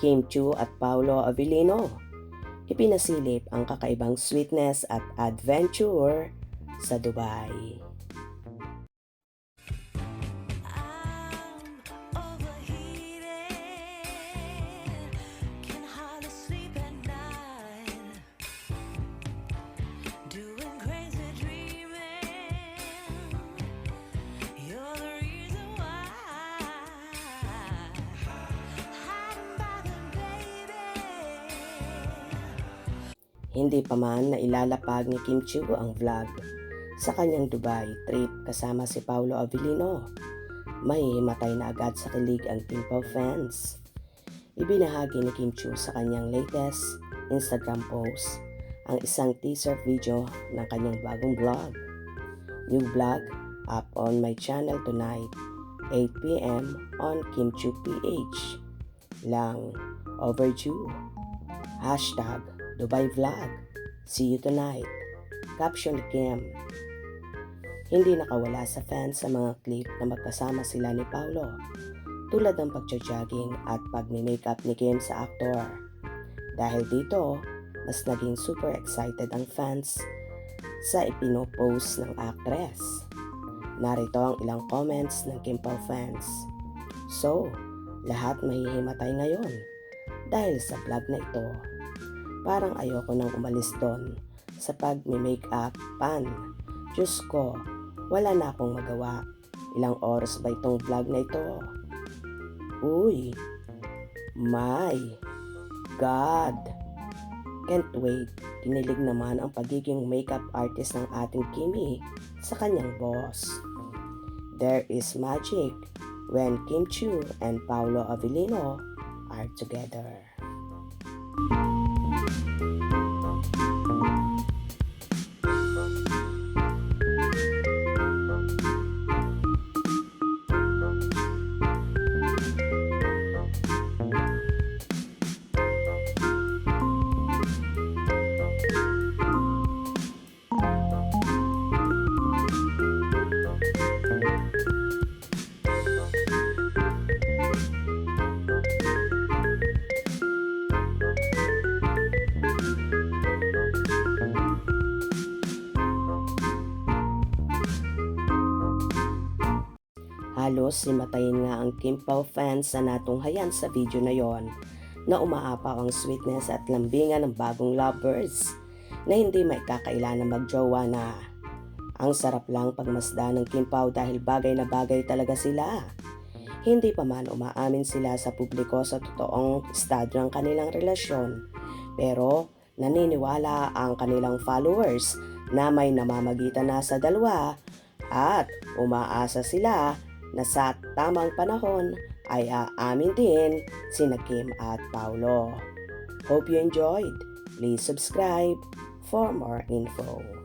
Kim Chiu at Paolo Avellino. Ipinasilip ang kakaibang sweetness at adventure sa Dubai. Hindi pa man na ilalapag ni Kim Chiu ang vlog sa kanyang Dubai trip kasama si Paolo Avellino. Mahihimatay na agad sa kilig ang Kim-Pao fans. Ibinahagi ni Kim Chiu sa kanyang latest Instagram post ang isang teaser video ng kanyang bagong vlog. New vlog up on my channel tonight, 8 p.m. on Kim Chiu PH. Lang, overdue. Hashtag Dubai Vlog. See you tonight. Caption ni Kim. Hindi nakawala sa fans sa mga clip na magkasama sila ni Paolo, tulad ng pagja-jogging at pagme-makeup ni Kim sa aktor. Dahil dito, mas naging super excited ang fans sa ipinopost ng actress. Narito ang ilang comments ng Kim-Pao fans. So, lahat mahihimatay ngayon dahil sa vlog na ito. Parang ayoko nang umalis doon sa pag-makeup pan. Diyos ko, wala na akong magawa. Ilang oras ba itong vlog na ito? Uy, my God! Can't wait. Kinilig naman ang pagiging makeup artist ng ating Kimi sa kanyang boss. There is magic when Kim Chiu and Paolo Avellino are together. Halos himatayin nga ang Kim-Pao fans sa natunghayan sa video na yon na umaapaw ang sweetness at lambingan ng bagong lovers na hindi maikakaila na magjowa na. Ang sarap lang pagmasdan ng Kim-Pao dahil bagay na bagay talaga sila. Hindi pa man umaamin sila sa publiko sa totoong estado ng kanilang relasyon, pero naniniwala ang kanilang followers na may namamagitan na sa dalawa at umaasa sila na sa tamang panahon ay aamin din sina Kim at Paolo. Hope you enjoyed. Please subscribe for more info.